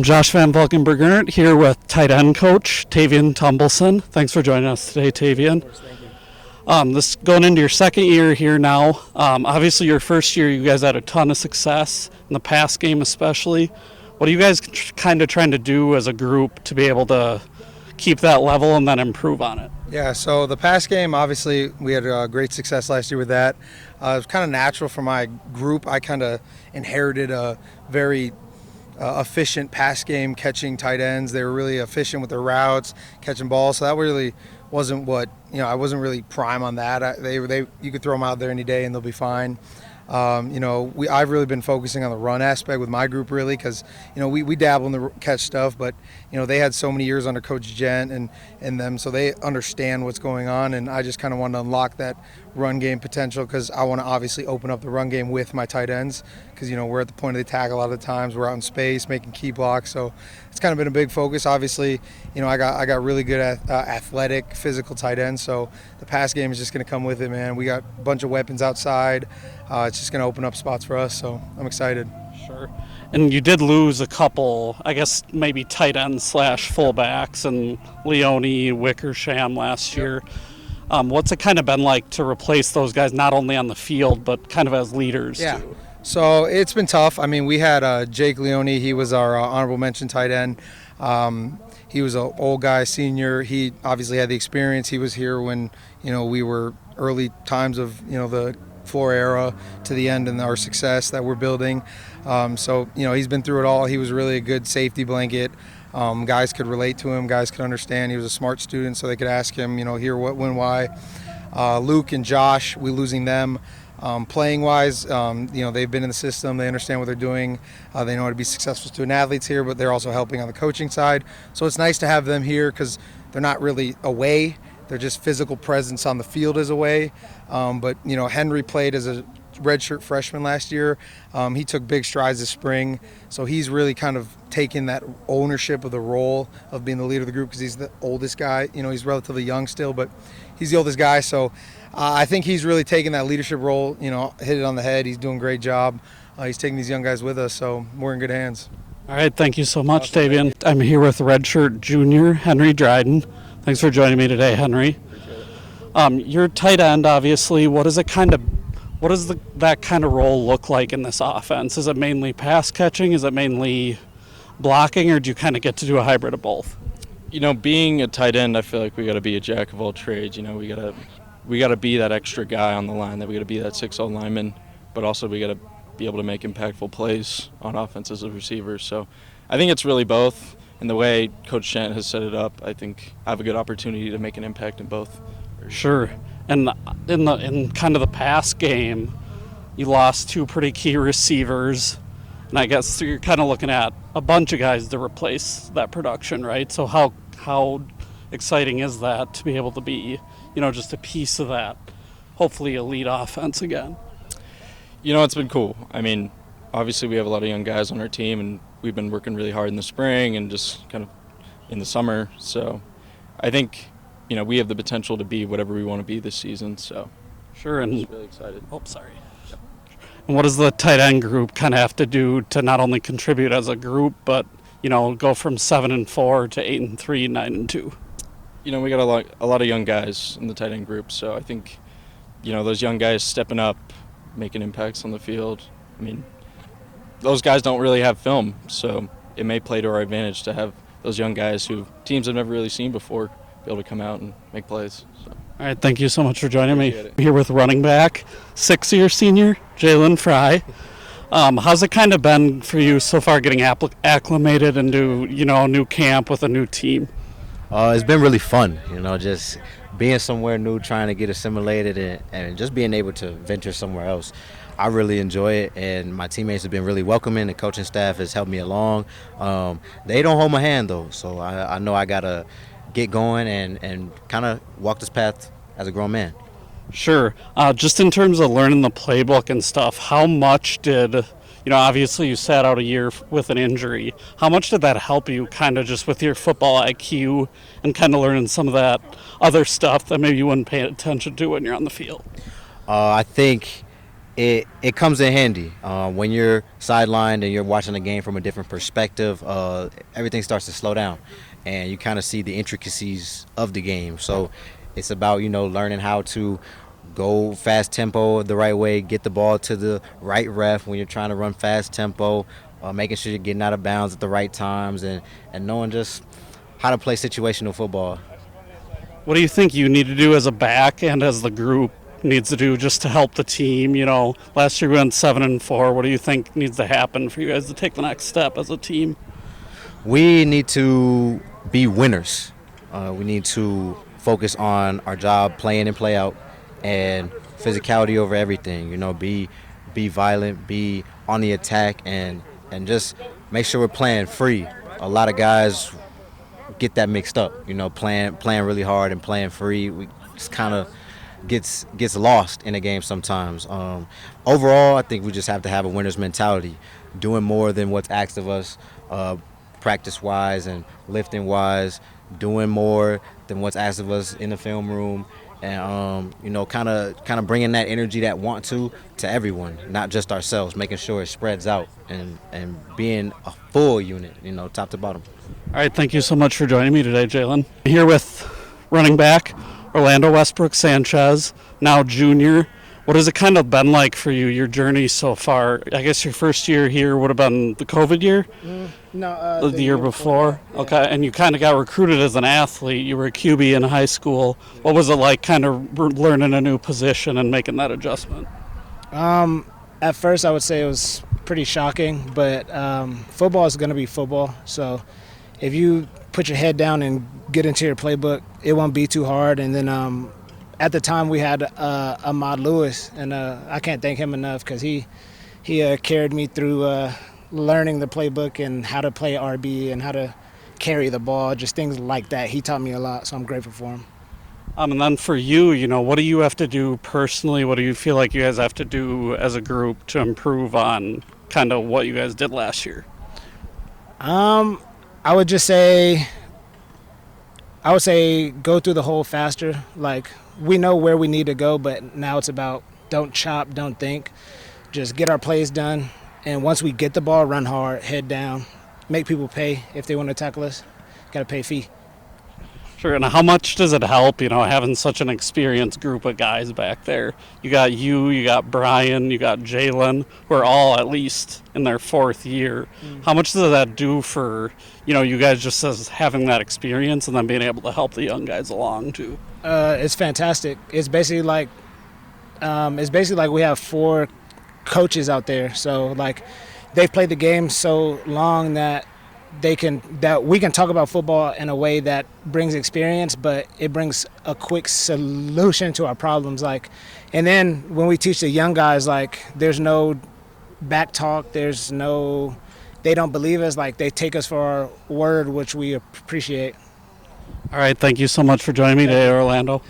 Josh Van Valkenburgert here with tight end coach Tavian Tumbleson. Thanks for joining us today, Tavian. Of course, thank you. This going into your second year here now. Obviously, your first year, you guys had a ton of success in the pass game, especially. What are you guys kind of trying to do as a group to be able to keep that level and then improve on it? Yeah, so the pass game, obviously, we had great success last year with that. It was kind of natural for my group. I kind of inherited a very efficient pass game, catching tight ends. They were really efficient with their routes, catching balls. So that really wasn't what, I wasn't really prime on that. You could throw them out there any day and they'll be fine. I've really been focusing on the run aspect with my group, really, because we dabble in the catch stuff, but they had so many years under Coach Gent and them, so they understand what's going on, and I just kind of wanted to unlock that run game potential because I want to obviously open up the run game with my tight ends because we're at the point of the attack a lot of the times. We're out in space making key blocks, so it's kind of been a big focus. Obviously, I got really good athletic, physical tight ends, so the pass game is just going to come with it, man. We got a bunch of weapons outside. It's just going to open up spots for us, so I'm excited. Sure. And you did lose a couple, I guess maybe tight ends / fullbacks, and Leone, Wickersham last year. What's it kind of been like to replace those guys, not only on the field, but kind of as leaders, yeah. too? So it's been tough. I mean, we had Jake Leone. He was our honorable mention tight end. He was an old guy, senior. He obviously had the experience. He was here when, we were early times of, the floor era to the end and our success that we're building. He's been through it all. He was really a good safety blanket. Guys could relate to him. Guys could understand. He was a smart student, so they could ask him, here, what, when, why. Luke and Josh, we losing them. Playing wise, they've been in the system. They understand what they're doing. They know how to be successful student athletes here, but they're also helping on the coaching side. So it's nice to have them here because they're not really away. They're just physical presence on the field is away. But Henry played as a redshirt freshman last year. He took big strides this spring. So he's really kind of taken that ownership of the role of being the leader of the group because he's the oldest guy. He's relatively young still, but he's the oldest guy. So I think he's really taken that leadership role, hit it on the head. He's doing a great job. He's taking these young guys with us, so we're in good hands. All right, thank you so much, Tavian. I'm here with redshirt junior Henry Dryden. Thanks for joining me today, Henry. You're tight end, obviously. What does that kind of role look like in this offense? Is it mainly pass catching? Is it mainly blocking, or do you kind of get to do a hybrid of both? Being a tight end, I feel like we got to be a jack of all trades. We got to be that extra guy on the line. That we got to be that 6-0 lineman, but also we got to be able to make impactful plays on offense as a receiver. So I think it's really both. And the way Coach Gent has set it up, I think I have a good opportunity to make an impact in both. Sure. And in kind of the pass game, you lost two pretty key receivers. And I guess you're kind of looking at a bunch of guys to replace that production, right? So how exciting is that to be able to be, just a piece of that, hopefully elite offense again? It's been cool. I mean, obviously we have a lot of young guys on our team, and we've been working really hard in the spring and just kind of in the summer. So I think, we have the potential to be whatever we want to be this season. So sure, and I'm just really excited. Oh, sorry. Yep. And what does the tight end group kind of have to do to not only contribute as a group, but go from 7-4 to 8-3, 9-2? We got a lot of young guys in the tight end group, so I think, those young guys stepping up, making impacts on the field. I mean, those guys don't really have film, so it may play to our advantage to have those young guys who teams have never really seen before be able to come out and make plays. So. All right, thank you so much for joining me. I'm here with running back, 6-year senior, Jalen Fry. How's it kind of been for you so far getting acclimated into, a new camp with a new team? It's been really fun, just being somewhere new, trying to get assimilated and just being able to venture somewhere else. I really enjoy it, and my teammates have been really welcoming. The coaching staff has helped me along. They don't hold my hand, though, so I know I got to get going and kind of walk this path as a grown man. Sure. Just in terms of learning the playbook and stuff, how much did, obviously you sat out a year with an injury. How much did that help you kind of just with your football IQ and kind of learning some of that other stuff that maybe you wouldn't pay attention to when you're on the field? I think it comes in handy when you're sidelined and you're watching the game from a different perspective. Everything starts to slow down, and you kind of see the intricacies of the game. So it's about learning how to go fast tempo the right way, get the ball to the right ref when you're trying to run fast tempo, making sure you're getting out of bounds at the right times, and knowing just how to play situational football. What do you think you need to do as a back and as the group needs to do just to help the team? Last year we went 7-4. What do you think needs to happen for you guys to take the next step as a team? We need to be winners. We need to focus on our job, play in and play out, and physicality over everything. Be violent, be on the attack, and just make sure we're playing free. A lot of guys get that mixed up. Playing really hard and playing free. We just kind of gets lost in a game sometimes. Overall, I think we just have to have a winner's mentality, doing more than what's asked of us, practice-wise and lifting-wise, doing more than what's asked of us in the film room, and kind of bringing that energy, that want to everyone, not just ourselves, making sure it spreads out and being a full unit, top to bottom. All right, thank you so much for joining me today, Jalen. Here with running back Orlando Westbrook Sanchez, now junior. What has it kind of been like for you, your journey so far? I guess your first year here would have been the COVID year? No, the year before? Yeah. Okay, and you kind of got recruited as an athlete. You were a QB in high school. What was it like kind of learning a new position and making that adjustment? At first, I would say it was pretty shocking, but football is going to be football. So if you put your head down and get into your playbook, it won't be too hard. And then at the time we had Ahmad Lewis, and I can't thank him enough because he carried me through learning the playbook and how to play RB and how to carry the ball, just things like that. He taught me a lot, so I'm grateful for him. And then for you, what do you have to do personally? What do you feel like you guys have to do as a group to improve on kind of what you guys did last year? I would say go through the hole faster. Like, we know where we need to go, but now it's about don't chop, don't think. Just get our plays done, and once we get the ball, run hard, head down, make people pay if they want to tackle us. Got to pay a fee. Sure, and how much does it help, having such an experienced group of guys back there? You got Brian, you got Jalen, who are all at least in their fourth year. How much does that do for, you guys just as having that experience and then being able to help the young guys along too? It's fantastic. It's basically like we have 4 coaches out there. So like they've played the game so long that we can talk about football in a way that brings experience, but it brings a quick solution to our problems. And then when we teach the young guys, there's no back talk, they don't believe us, they take us for our word, which we appreciate. All right, thank you so much for joining me today, Orlando.